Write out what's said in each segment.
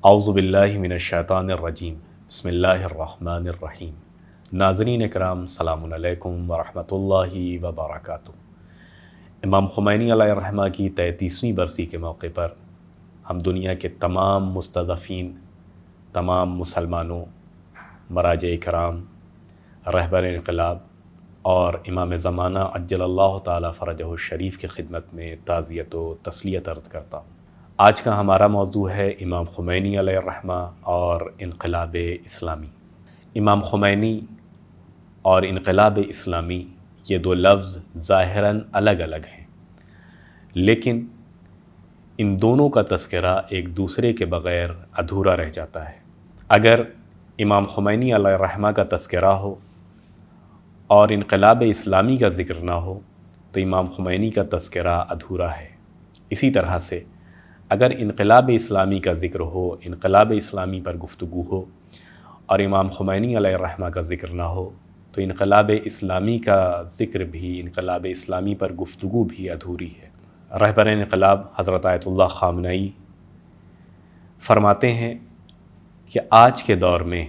اعوذ باللہ من الشیطان الرجیم بسم اللہ الرحمن الرحیم۔ ناظرین اکرام، سلام علیکم ورحمۃ اللہ وبرکاتہ۔ امام خمینی علیہ الرحمہ کی 33ویں برسی کے موقع پر ہم دنیا کے تمام مستضعفین، تمام مسلمانوں، مراجع کرام، رہبر انقلاب اور امام زمانہ عجل اللہ تعالی فرجہ الشریف کی خدمت میں تعزیت و تسلیت عرض کرتا ہوں۔ آج کا ہمارا موضوع ہے امام خمینی علیہ الرحمہ اور انقلاب اسلامی۔ امام خمینی اور انقلاب اسلامی یہ دو لفظ ظاہراً الگ الگ ہیں، لیکن ان دونوں کا تذکرہ ایک دوسرے کے بغیر ادھورا رہ جاتا ہے۔ اگر امام خمینی علیہ الرحمہ کا تذکرہ ہو اور انقلاب اسلامی کا ذکر نہ ہو تو امام خمینی کا تذکرہ ادھورا ہے۔ اسی طرح سے اگر انقلاب اسلامی کا ذکر ہو، انقلاب اسلامی پر گفتگو ہو اور امام خمینی علیہ الرحمہ کا ذکر نہ ہو تو انقلاب اسلامی کا ذکر بھی، انقلاب اسلامی پر گفتگو بھی ادھوری ہے۔ رہبر انقلاب حضرت آیت اللہ خامنئی فرماتے ہیں کہ آج کے دور میں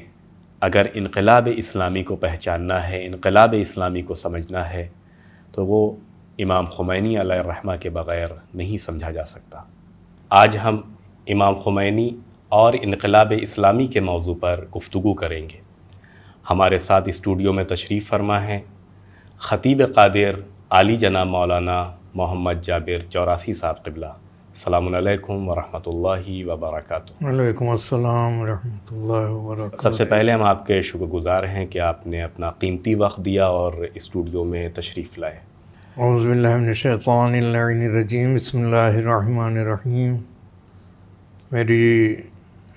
اگر انقلاب اسلامی کو پہچاننا ہے، انقلاب اسلامی کو سمجھنا ہے تو وہ امام خمینی علیہ الرحمہ کے بغیر نہیں سمجھا جا سکتا۔ آج ہم امام خمینی اور انقلاب اسلامی کے موضوع پر گفتگو کریں گے۔ ہمارے ساتھ اسٹوڈیو میں تشریف فرما ہیں خطیب قادر عالی جناب مولانا محمد جابر چوراسی صاحب قبلہ۔ السلام علیکم ورحمۃ اللہ وبرکاتہ۔ وعلیکم السلام ورحمۃ اللہ وبرکاتہ۔ سب سے پہلے ہم آپ کے شکر گزار ہیں کہ آپ نے اپنا قیمتی وقت دیا اور اسٹوڈیو میں تشریف لائے۔ اعوذ باللہ من الشیطان اللعین الرجیم، بسم اللہ الرحمن الرحیم۔ میری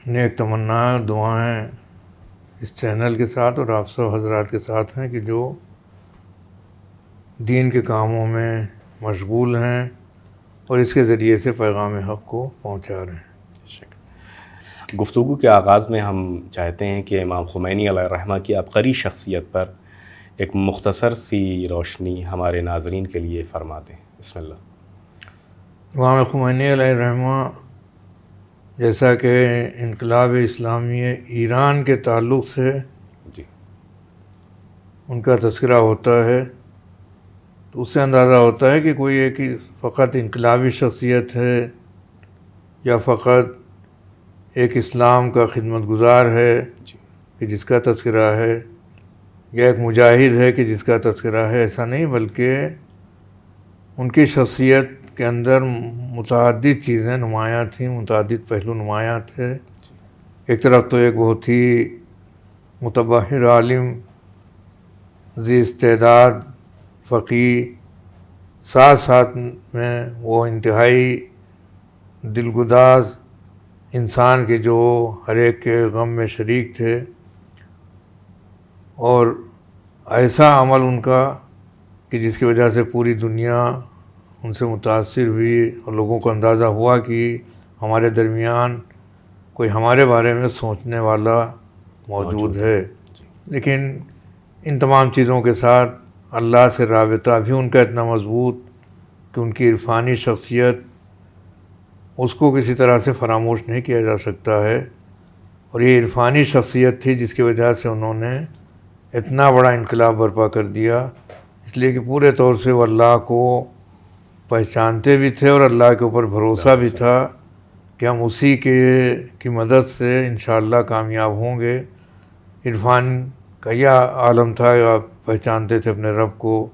نیک تمنا دعائیں اس چینل کے ساتھ اور آپ سب حضرات کے ساتھ ہیں کہ جو دین کے کاموں میں مشغول ہیں اور اس کے ذریعے سے پیغام حق کو پہنچا رہے ہیں۔ گفتگو کے آغاز میں ہم چاہتے ہیں کہ امام خمینی علیہ الرحمہ کی عبقری شخصیت پر ایک مختصر سی روشنی ہمارے ناظرین کے لیے فرما دیں۔ بسم اللہ۔ امام خمینی علیہ الرحمہ جیسا کہ انقلاب اسلامی ایران کے تعلق سے جی، ان کا تذکرہ ہوتا ہے تو اس سے اندازہ ہوتا ہے کہ کوئی ایک فقط انقلابی شخصیت ہے یا فقط ایک اسلام کا خدمت گزار ہے کہ جس کا تذکرہ ہے، یا ایک مجاہد ہے کہ جس کا تذکرہ ہے۔ ایسا نہیں، بلکہ ان کی شخصیت کے اندر متعدد چیزیں نمایاں تھیں، متعدد پہلو نمایاں تھے۔ ایک طرف تو ایک بہت ہی متبحر عالم، ذی استعداد فقیہ، ساتھ ساتھ میں وہ انتہائی دلگداز انسان کے جو ہر ایک کے غم میں شریک تھے، اور ایسا عمل ان کا کہ جس کی وجہ سے پوری دنیا ان سے متاثر ہوئی اور لوگوں کو اندازہ ہوا کہ ہمارے درمیان کوئی ہمارے بارے میں سوچنے والا موجود ہے۔ لیکن ان تمام چیزوں کے ساتھ اللہ سے رابطہ بھی ان کا اتنا مضبوط کہ ان کی عرفانی شخصیت اس کو کسی طرح سے فراموش نہیں کیا جا سکتا ہے، اور یہ عرفانی شخصیت تھی جس کی وجہ سے انہوں نے اتنا بڑا انقلاب برپا کر دیا، اس لیے کہ پورے طور سے وہ اللہ کو پہچانتے بھی تھے اور اللہ کے اوپر بھروسہ بھی تھا کہ ہم اسی کی مدد سے انشاءاللہ کامیاب ہوں گے۔ عرفان کا یہ عالم تھا، آپ پہچانتے تھے اپنے رب کو،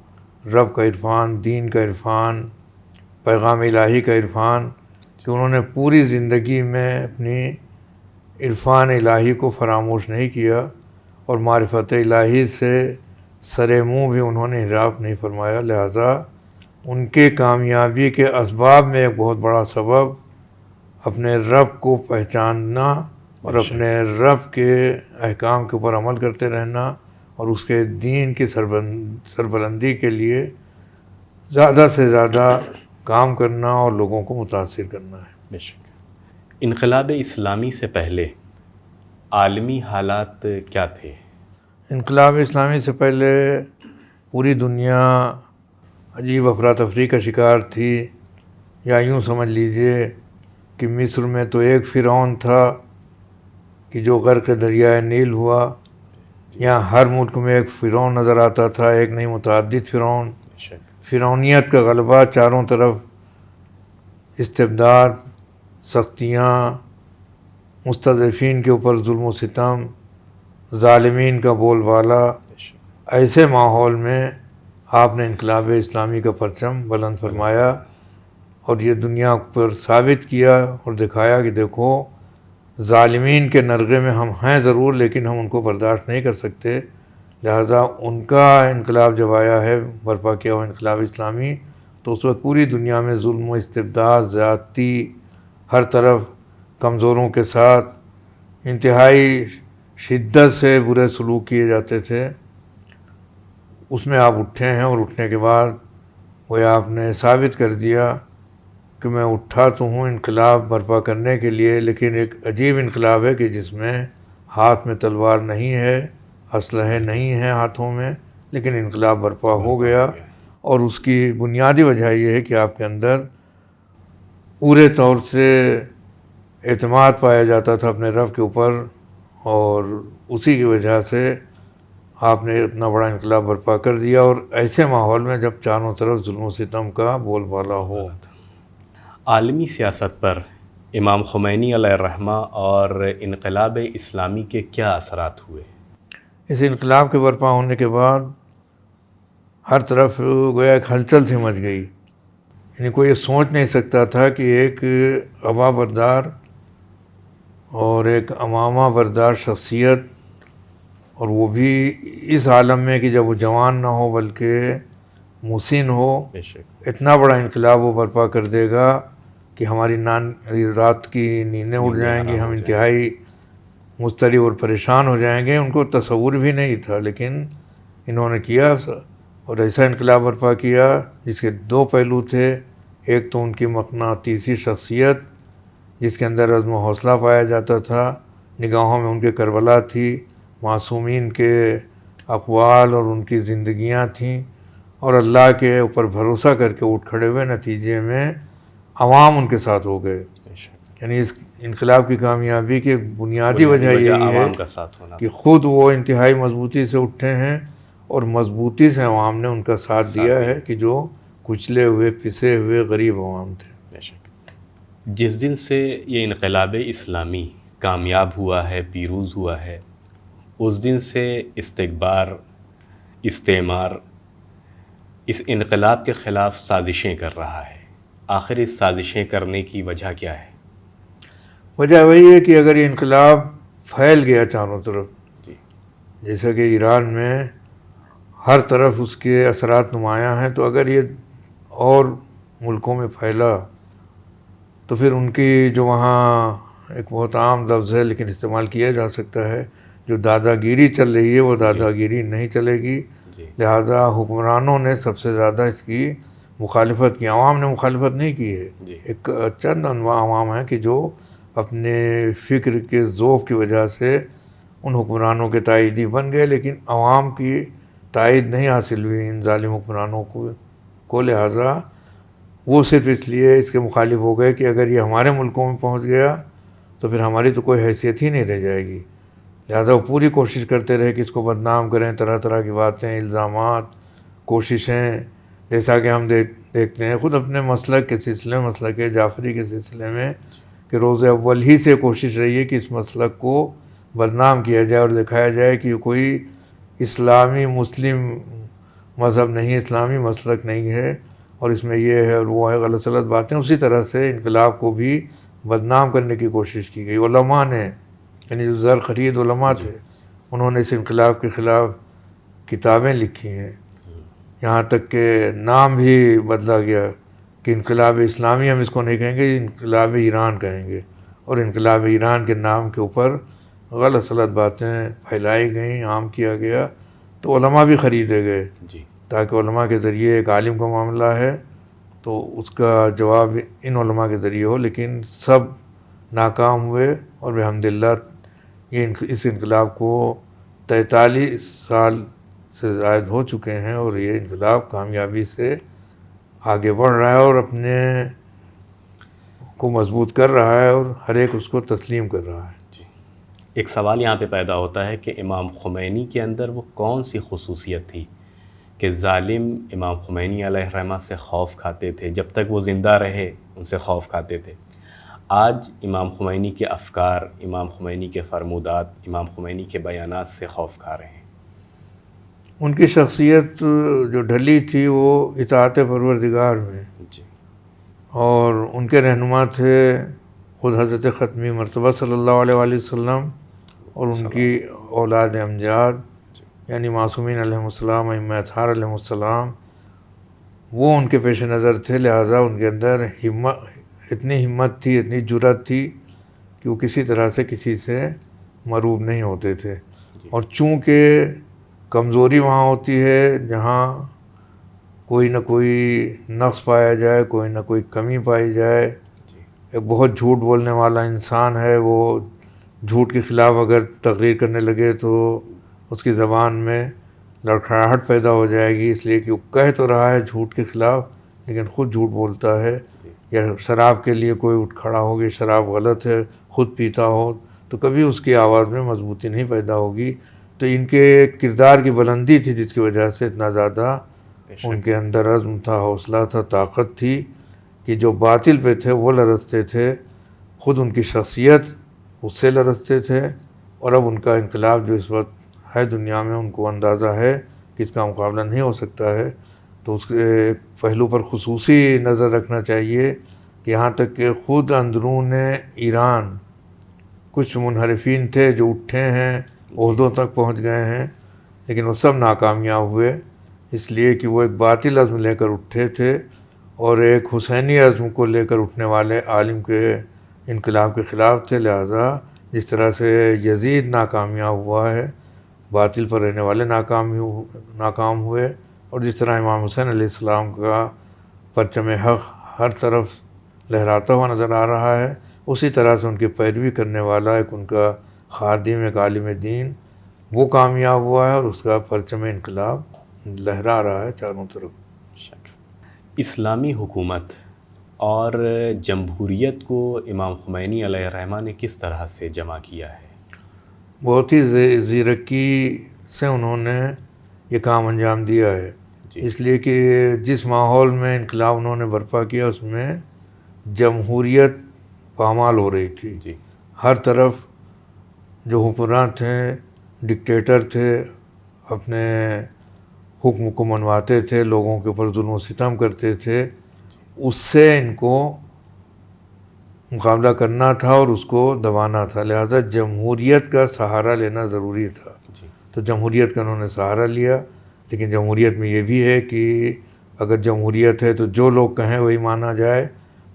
رب کا عرفان، دین کا عرفان، پیغام الہی کا عرفان، کہ انہوں نے پوری زندگی میں اپنی عرفان الہی کو فراموش نہیں کیا اور معرفت الہی سے سر منہ بھی انہوں نے حجاب نہیں فرمایا۔ لہٰذا ان کے کامیابی کے اسباب میں ایک بہت بڑا سبب اپنے رب کو پہچاننا اور اپنے رب کے احکام کے اوپر عمل کرتے رہنا اور اس کے دین کی سربلندی کے لیے زیادہ سے زیادہ کام کرنا اور لوگوں کو متاثر کرنا ہے۔ بے شک۔ انقلاب اسلامی سے پہلے عالمی حالات کیا تھے؟ انقلاب اسلامی سے پہلے پوری دنیا عجیب افراتفری کا شکار تھی، یا یوں سمجھ لیجئے کہ مصر میں تو ایک فرعون تھا کہ جو غرق دریائے نیل ہوا، یہاں ہر ملک میں ایک فرعون نظر آتا تھا، ایک نہیں متعدد فرعون، فرعونیت کا غلبہ، چاروں طرف استبداد، سختیاں، مستضعفین کے اوپر ظلم و ستم، ظالمین کا بول بالا۔ ایسے ماحول میں آپ نے انقلاب اسلامی کا پرچم بلند فرمایا اور یہ دنیا پر ثابت کیا اور دکھایا کہ دیکھو ظالمین کے نرغے میں ہم ہیں ضرور، لیکن ہم ان کو برداشت نہیں کر سکتے، لہٰذا ان کا انقلاب جب آیا ہے، برپا کیا ہوا انقلاب اسلامی، تو اس وقت پوری دنیا میں ظلم و استبداد، زیادتی، ہر طرف کمزوروں کے ساتھ انتہائی شدت سے برے سلوک کیے جاتے تھے۔ اس میں آپ اٹھے ہیں اور اٹھنے کے بعد وہ آپ نے ثابت کر دیا کہ میں اٹھا تو ہوں انقلاب برپا کرنے کے لیے، لیکن ایک عجیب انقلاب ہے کہ جس میں ہاتھ میں تلوار نہیں ہے، اسلحے نہیں ہیں ہاتھوں میں، لیکن انقلاب برپا ہو گیا۔ اور اس کی بنیادی وجہ یہ ہے کہ آپ کے اندر پورے طور سے اعتماد پایا جاتا تھا اپنے رب کے اوپر، اور اسی کی وجہ سے آپ نے اتنا بڑا انقلاب برپا کر دیا، اور ایسے ماحول میں جب چاروں طرف ظلم و ستم کا بول بالا ہو۔ عالمی سیاست پر امام خمینی علیہ الرحمہ اور انقلاب اسلامی کے کیا اثرات ہوئے؟ اس انقلاب کے برپا ہونے کے بعد ہر طرف گویا ایک ہلچل سی مچ گئی، یعنی کوئی یہ سوچ نہیں سکتا تھا کہ ایک عبا بردار اور ایک امامہ بردار شخصیت، اور وہ بھی اس عالم میں کہ جب وہ جوان نہ ہو بلکہ مسن ہو، اتنا بڑا انقلاب وہ برپا کر دے گا کہ ہماری رات کی نیندیں اڑ جائیں گی، ہم انتہائی مضطرب اور پریشان ہو جائیں گے۔ ان کو تصور بھی نہیں تھا، لیکن انہوں نے کیا اور ایسا انقلاب برپا کیا جس کے دو پہلو تھے۔ ایک تو ان کی مقناطیسی شخصیت جس کے اندر عزم و حوصلہ پایا جاتا تھا، نگاہوں میں ان کے کربلا تھی، معصومین کے اقوال اور ان کی زندگیاں تھیں، اور اللہ کے اوپر بھروسہ کر کے اٹھ کھڑے ہوئے، نتیجے میں عوام ان کے ساتھ ہو گئے۔ یعنی اس انقلاب کی کامیابی کی بنیادی وجہ یہی ہے کہ خود وہ انتہائی مضبوطی سے اٹھے ہیں، اور مضبوطی سے عوام نے ان کا ساتھ دیا ہے کہ جو کچلے ہوئے، پسے ہوئے غریب عوام تھے۔ جس دن سے یہ انقلاب اسلامی کامیاب ہوا ہے، پیروز ہوا ہے، اس دن سے استکبار، استعمار اس انقلاب کے خلاف سازشیں کر رہا ہے۔ آخر اس سازشیں کرنے کی وجہ کیا ہے؟ وجہ وہی ہے کہ اگر یہ انقلاب پھیل گیا چاروں طرف، جیسا کہ ایران میں ہر طرف اس کے اثرات نمایاں ہیں، تو اگر یہ اور ملکوں میں پھیلا تو پھر ان کی جو وہاں ایک بہت عام لفظ ہے لیکن استعمال کیا جا سکتا ہے، جو دادا گیری چل رہی ہے وہ دادا گیری نہیں چلے گی۔ لہٰذا حکمرانوں نے سب سے زیادہ اس کی مخالفت کی، عوام نے مخالفت نہیں کی ہے۔ ایک چند انواع عوام ہیں کہ جو اپنے فکر کے ذوق کی وجہ سے ان حکمرانوں کے تائیدی بن گئے، لیکن عوام کی تائید نہیں حاصل ہوئی ان ظالم حکمرانوں کو، لہٰذا وہ صرف اس لیے اس کے مخالف ہو گئے کہ اگر یہ ہمارے ملکوں میں پہنچ گیا تو پھر ہماری تو کوئی حیثیت ہی نہیں رہ جائے گی۔ لہٰذا وہ پوری کوشش کرتے رہے کہ اس کو بدنام کریں، طرح طرح کی باتیں، الزامات، کوششیں، جیسا کہ ہم دیکھتے ہیں خود اپنے مسلک کے سلسلے میں، مسلک جعفری کے سلسلے میں، کہ روز اول ہی سے کوشش رہی ہے کہ اس مسلک کو بدنام کیا جائے اور دکھایا جائے کہ کوئی اسلامی مسلم مذہب نہیں، اسلامی مسلک نہیں ہے، اور اس میں یہ ہے اور وہ ہے، غلط غلط باتیں۔ اسی طرح سے انقلاب کو بھی بدنام کرنے کی کوشش کی گئی۔ علماء نے، یعنی جو زر خرید علماء تھے، انہوں نے اس انقلاب کے خلاف کتابیں لکھی ہیں، یہاں تک کہ نام بھی بدلا گیا کہ انقلاب اسلامی ہم اس کو نہیں کہیں گے، انقلاب ایران کہیں گے، اور انقلاب ایران کے نام کے اوپر غلط غلط باتیں پھیلائی گئیں، عام کیا گیا، تو علماء بھی خریدے گئے تاکہ علماء کے ذریعے ایک عالم کا معاملہ ہے تو اس کا جواب ان علماء کے ذریعے ہو، لیکن سب ناکام ہوئے، اور بحمداللہ یہ اس انقلاب کو 43 سال سے زائد ہو چکے ہیں، اور یہ انقلاب کامیابی سے آگے بڑھ رہا ہے اور اپنے کو مضبوط کر رہا ہے، اور ہر ایک اس کو تسلیم کر رہا ہے۔ ایک سوال یہاں پہ پیدا ہوتا ہے کہ امام خمینی کے اندر وہ کون سی خصوصیت تھی کہ ظالم امام خمینی علیہ الرحمہ سے خوف کھاتے تھے، جب تک وہ زندہ رہے ان سے خوف کھاتے تھے؟ آج امام خمینی کے افکار، امام خمینی کے فرمودات، امام خمینی کے بیانات سے خوف کھا رہے ہیں۔ ان کی شخصیت جو ڈھلی تھی وہ اطاعت پروردگار میں، جی اور ان کے رہنما تھے خود حضرت ختمی مرتبہ صلی اللہ علیہ وآلہ وسلم اور ان کی اولاد امجاد یعنی معصومین علیہم السلام، ائمہ اطہار علیہم السلام، وہ ان کے پیش نظر تھے۔ لہٰذا ان کے اندر اتنی ہمت تھی، اتنی جرأت تھی کہ وہ کسی طرح سے کسی سے مروب نہیں ہوتے تھے۔ اور چونکہ کمزوری وہاں ہوتی ہے جہاں کوئی نہ کوئی نقص پایا جائے، کوئی نہ کوئی کمی پائی جائے۔ ایک بہت جھوٹ بولنے والا انسان ہے، وہ جھوٹ کے خلاف اگر تقریر کرنے لگے تو اس کی زبان میں لڑکھڑاہٹ پیدا ہو جائے گی، اس لیے کہ وہ کہہ تو رہا ہے جھوٹ کے خلاف لیکن خود جھوٹ بولتا ہے۔ یا شراب کے لیے کوئی اٹھ کھڑا ہوگی، شراب غلط ہے، خود پیتا ہو تو کبھی اس کی آواز میں مضبوطی نہیں پیدا ہوگی۔ تو ان کے کردار کی بلندی تھی جس کی وجہ سے اتنا زیادہ ان کے اندر عزم تھا، حوصلہ تھا، طاقت تھی کہ جو باطل پہ تھے وہ لرزتے تھے، خود ان کی شخصیت اس سے لرزتے تھے۔ اور اب ان کا انقلاب جو اس وقت ہے دنیا میں، ان کو اندازہ ہے کہ اس کا مقابلہ نہیں ہو سکتا ہے، تو اس کے پہلو پر خصوصی نظر رکھنا چاہیے کہ یہاں تک کہ خود اندرون ایران کچھ منحرفین تھے جو اٹھے ہیں، عہدوں تک پہنچ گئے ہیں، لیکن وہ سب ناکامیاب ہوئے، اس لیے کہ وہ ایک باطل عزم لے کر اٹھے تھے اور ایک حسینی عزم کو لے کر اٹھنے والے عالم کے انقلاب کے خلاف تھے۔ لہٰذا جس طرح سے یزید ناکامیاب ہوا ہے، باطل پر رہنے والے ناکام ہوئے، اور جس طرح امام حسین علیہ السلام کا پرچم حق ہر طرف لہراتا ہوا نظر آ رہا ہے، اسی طرح سے ان کی پیروی کرنے والا ایک ان کا خادم، ایک عالم دین، وہ کامیاب ہوا ہے اور اس کا پرچم انقلاب لہرا رہا ہے چاروں طرف۔ اسلامی حکومت اور جمہوریت کو امام خمینی علیہ الرحمہ نے کس طرح سے جمع کیا ہے؟ بہت ہی زیرکی سے انہوں نے یہ کام انجام دیا ہے، اس لیے کہ جس ماحول میں انقلاب انہوں نے برپا کیا اس میں جمہوریت پامال ہو رہی تھی۔ ہر طرف جو حکمراں تھے، ڈکٹیٹر تھے، اپنے حکم کو منواتے تھے، لوگوں کے اوپر ظلم و ستم کرتے تھے، اس سے ان کو مقابلہ کرنا تھا اور اس کو دبانا تھا۔ لہٰذا جمہوریت کا سہارا لینا ضروری تھا، تو جمہوریت کا انہوں نے سہارا لیا۔ لیکن جمہوریت میں یہ بھی ہے کہ اگر جمہوریت ہے تو جو لوگ کہیں وہی مانا جائے،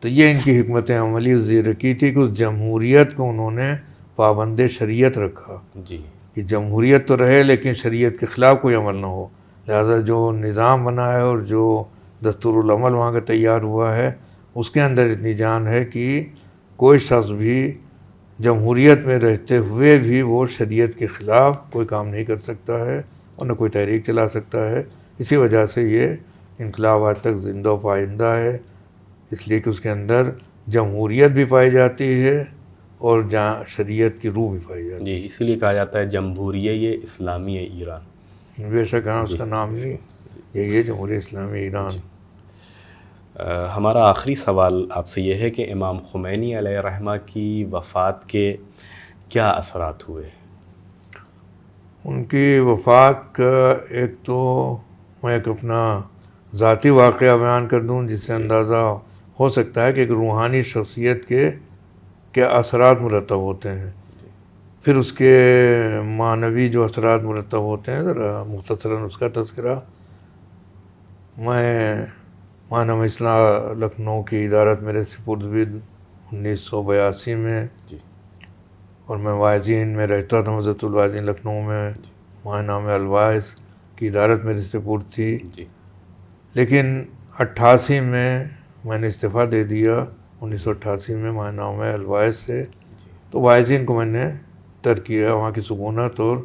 تو یہ ان کی حکمت عملی زیرکی تھی کہ اس جمہوریت کو انہوں نے پابند شریعت رکھا کہ جمہوریت تو رہے لیکن شریعت کے خلاف کوئی عمل نہ ہو۔ لہٰذا جو نظام بنا ہے اور جو دستور العمل وہاں کا تیار ہوا ہے، اس کے اندر اتنی جان ہے کہ کوئی شخص بھی جمہوریت میں رہتے ہوئے بھی وہ شریعت کے خلاف کوئی کام نہیں کر سکتا ہے اور نہ کوئی تحریک چلا سکتا ہے۔ اسی وجہ سے یہ انقلاب آج تک زندہ و پائندہ ہے، اس لیے کہ اس کے اندر جمہوریت بھی پائی جاتی ہے اور جہاں شریعت کی روح بھی پائی جاتی ہے۔ اسی لیے کہا جاتا ہے جمہوریہ اسلامی ایران۔ بے شک ہاں، اس کا نام ہی یہی ہے، جمہوریہ اسلامی ایران۔ ہمارا آخری سوال آپ سے یہ ہے کہ امام خمینی علیہ الرحمہ کی وفات کے کیا اثرات ہوئے؟ ان کی وفات کا ایک تو میں ایک اپنا ذاتی واقعہ بیان کر دوں جس سے اندازہ ہو سکتا ہے کہ ایک روحانی شخصیت کے کیا اثرات مرتب ہوتے ہیں، پھر اس کے معنوی جو اثرات مرتب ہوتے ہیں ذرا مختصراً اس کا تذکرہ۔ میں ماہنامہ اصلاح لکھنؤ کی ادارت میرے سپرد 1982 میں، اور میں واعظین میں رہتا تھا، مسجد الواعظین لکھنؤ میں، ماہنامہ الواعظ کی ادارت میرے سپرد تھی۔ لیکن 88 میں نے استعفیٰ دے دیا، 1988 میں ماہنامہ الواعظ سے، تو واعظین کو میں نے ترک کیا، وہاں کی سکونت اور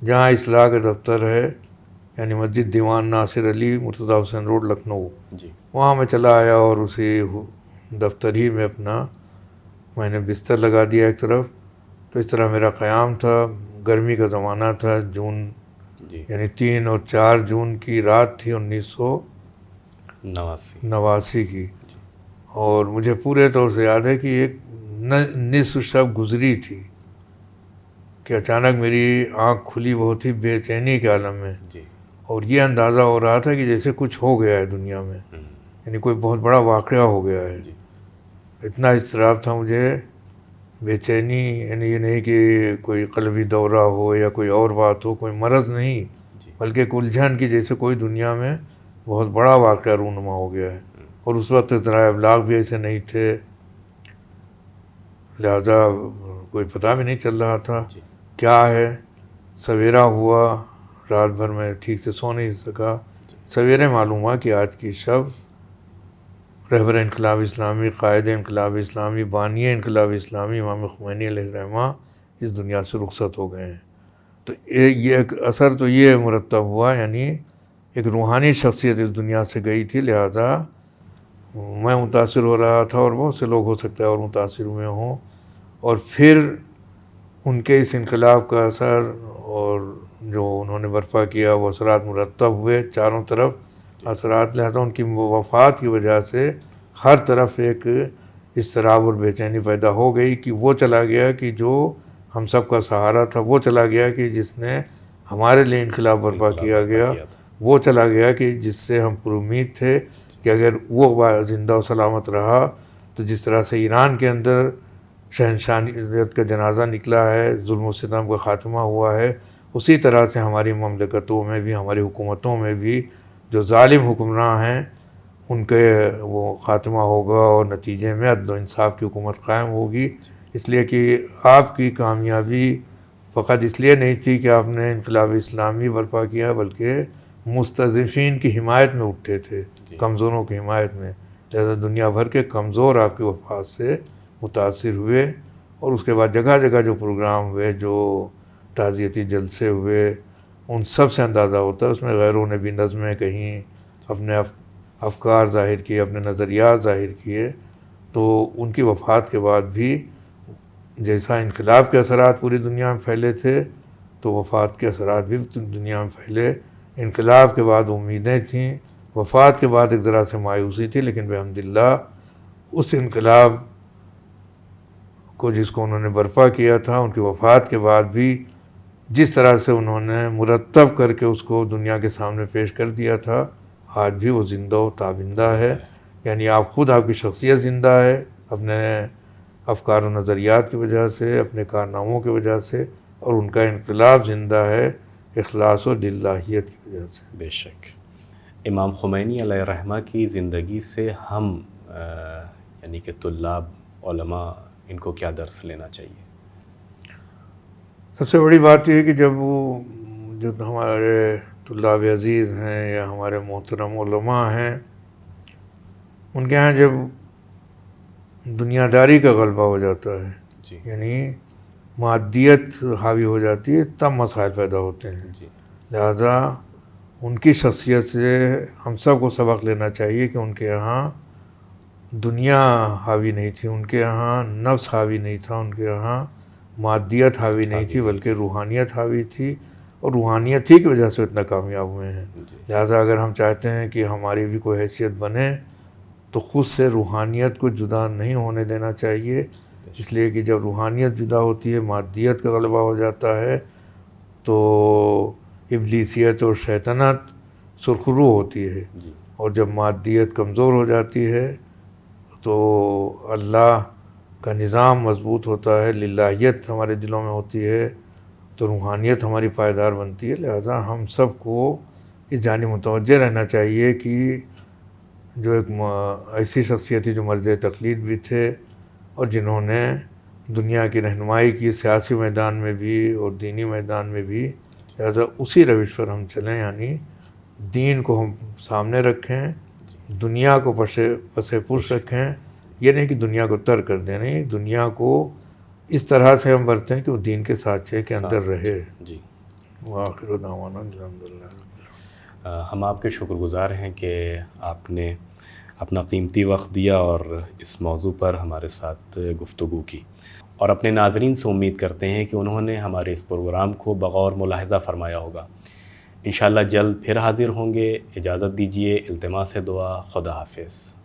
جہاں اصلاح کا دفتر ہے یعنی مسجد دیوان ناصر علی، مرتضیٰ حسین روڈ، لکھنؤ، وہاں میں چلا آیا اور اسی دفتر ہی میں اپنا میں نے بستر لگا دیا ایک طرف۔ تو تو اس طرح میرا قیام تھا. گرمی کا زمانہ تھا، جون جی یعنی 3 اور 4 جون کی رات تھی 1989 کی. اور مجھے پورے طور سے یاد ہے کہ ایک نصف شب گزری تھی کہ اچانک میری آنکھ کھلی، بہت ہی بے چینی کے عالم میں، جی اور یہ اندازہ ہو رہا تھا کہ جیسے کچھ ہو گیا ہے دنیا میں، یعنی کوئی بہت بڑا واقعہ ہو گیا ہے. جی اتنا اضطراب تھا مجھے، بے چینی، یعنی یہ نہیں کہ کوئی قلبی دورہ ہو یا کوئی اور بات ہو، کوئی مرض نہیں، جی بلکہ ایک الجھن کی جیسے کوئی دنیا میں بہت بڑا واقعہ رونما ہو گیا ہے. اور اس وقت ذرائع ابلاغ بھی ایسے نہیں تھے، لہذا کوئی پتہ بھی نہیں چل رہا تھا جی کیا ہے. سویرا ہوا، رات بھر میں ٹھیک سے سو نہیں سکا. سویرے معلوم ہوا کہ آج کی شب رہبر انقلاب اسلامی، قائد انقلاب اسلامی، بانی انقلاب اسلامی امام خمینی علیہ الرحمہ اس دنیا سے رخصت ہو گئے ہیں. تو یہ ایک اثر تو یہ مرتب ہوا، یعنی ایک روحانی شخصیت اس دنیا سے گئی تھی، لہذا میں متاثر ہو رہا تھا، اور بہت سے لوگ ہو سکتا ہے اور متاثر ہوئے ہوں. اور پھر ان کے اس انقلاب کا اثر اور جو انہوں نے برپا کیا، وہ اثرات مرتب ہوئے چاروں طرف اثرات، لہذا ان کی وفات کی وجہ سے ہر طرف ایک اضطراب اور بے چینی پیدا ہو گئی کہ وہ چلا گیا کہ جو ہم سب کا سہارا تھا، وہ چلا گیا کہ جس نے ہمارے لیے انقلاب برپا کیا گیا، وہ چلا گیا کہ جس سے ہم پر امید تھے کہ اگر وہ زندہ و سلامت رہا تو جس طرح سے ایران کے اندر شہنشاہیت کا جنازہ نکلا ہے، ظلم و ستم کا خاتمہ ہوا ہے، اسی طرح سے ہماری مملکتوں میں بھی، ہماری حکومتوں میں بھی جو ظالم حکمراں ہیں ان کے وہ خاتمہ ہوگا، اور نتیجے میں عدل و انصاف کی حکومت قائم ہوگی. اس لیے کہ آپ کی کامیابی فقط اس لیے نہیں تھی کہ آپ نے انقلاب اسلامی برپا کیا، بلکہ مستضعفین کی حمایت میں اٹھے تھے، کمزوروں کی حمایت میں، لہذا دنیا بھر کے کمزور آپ کی وفات سے متاثر ہوئے. اور اس کے بعد جگہ جگہ جو پروگرام ہوئے، جو تعزیتی جلسے ہوئے، ان سب سے اندازہ ہوتا ہے اس میں غیروں نے بھی نظمیں کہیں، اپنے افکار ظاہر کیے، اپنے نظریات ظاہر کیے. تو ان کی وفات کے بعد بھی جیسا انقلاب کے اثرات پوری دنیا میں پھیلے تھے، تو وفات کے اثرات بھی دنیا میں پھیلے. انقلاب کے بعد امیدیں تھیں، وفات کے بعد ایک ذرا سے مایوسی تھی، لیکن بحمداللہ اس انقلاب کو جس کو انہوں نے برپا کیا تھا، ان کی وفات کے بعد بھی جس طرح سے انہوں نے مرتب کر کے اس کو دنیا کے سامنے پیش کر دیا تھا، آج بھی وہ زندہ و تابندہ ہے. یعنی آپ خود، آپ کی شخصیت زندہ ہے اپنے افکار و نظریات کی وجہ سے، اپنے کارناموں کی وجہ سے، اور ان کا انقلاب زندہ ہے اخلاص و للہیت کی وجہ سے. بے شک. امام خمینی علیہ الرحمہ کی زندگی سے ہم یعنی کہ طلاب، علماء، ان کو کیا درس لینا چاہیے؟ سب سے بڑی بات یہ ہے کہ جب وہ جو ہمارے طلاب عزیز ہیں یا ہمارے محترم علماء ہیں، ان کے ہاں جب دنیا داری کا غلبہ ہو جاتا ہے، جی یعنی مادیت حاوی ہو جاتی ہے، تب مسائل پیدا ہوتے ہیں. جی لہذا ان کی شخصیت سے ہم سب کو سبق لینا چاہیے کہ ان کے یہاں دنیا حاوی نہیں تھی، ان کے یہاں نفس حاوی نہیں تھا، ان کے یہاں مادیت حاوی نہیں تھی، بلکہ روحانیت حاوی تھی، اور روحانیت ہی کی وجہ سے اتنا کامیاب ہوئے ہیں. لہذا اگر ہم چاہتے ہیں کہ ہماری بھی کوئی حیثیت بنے تو خود سے روحانیت کو جدا نہیں ہونے دینا چاہیے. اس لیے کہ جب روحانیت جدا ہوتی ہے، مادیت کا غلبہ ہو جاتا ہے، تو ابلیسیت اور شیطنت سرخرو ہوتی ہے. اور جب مادیت کمزور ہو جاتی ہے تو اللہ کا نظام مضبوط ہوتا ہے، للہیت ہمارے دلوں میں ہوتی ہے، تو روحانیت ہماری پائیدار بنتی ہے. لہذا ہم سب کو اس جانب متوجہ رہنا چاہیے کہ جو ایک ایسی شخصیت تھی جو مرض تقلید بھی تھے، اور جنہوں نے دنیا کی رہنمائی کی سیاسی میدان میں بھی اور دینی میدان میں بھی، لہذا اسی روش پر ہم چلیں، یعنی دین کو ہم سامنے رکھیں، دنیا کو پس پش رکھیں. یہ نہیں کہ دنیا کو ترک کر دیں، نہیں، دنیا کو اس طرح سے ہم برتیں کہ وہ دین کے سانچے کے اندر رہے. جی. وآخر دعوانا الحمدللہ. ہم آپ کے شکر گزار ہیں کہ آپ نے اپنا قیمتی وقت دیا اور اس موضوع پر ہمارے ساتھ گفتگو کی. اور اپنے ناظرین سے امید کرتے ہیں کہ انہوں نے ہمارے اس پروگرام کو بغور ملاحظہ فرمایا ہوگا۔ انشاءاللہ جلد پھر حاضر ہوں گے۔ اجازت دیجیے، التماس دعا، خدا حافظ۔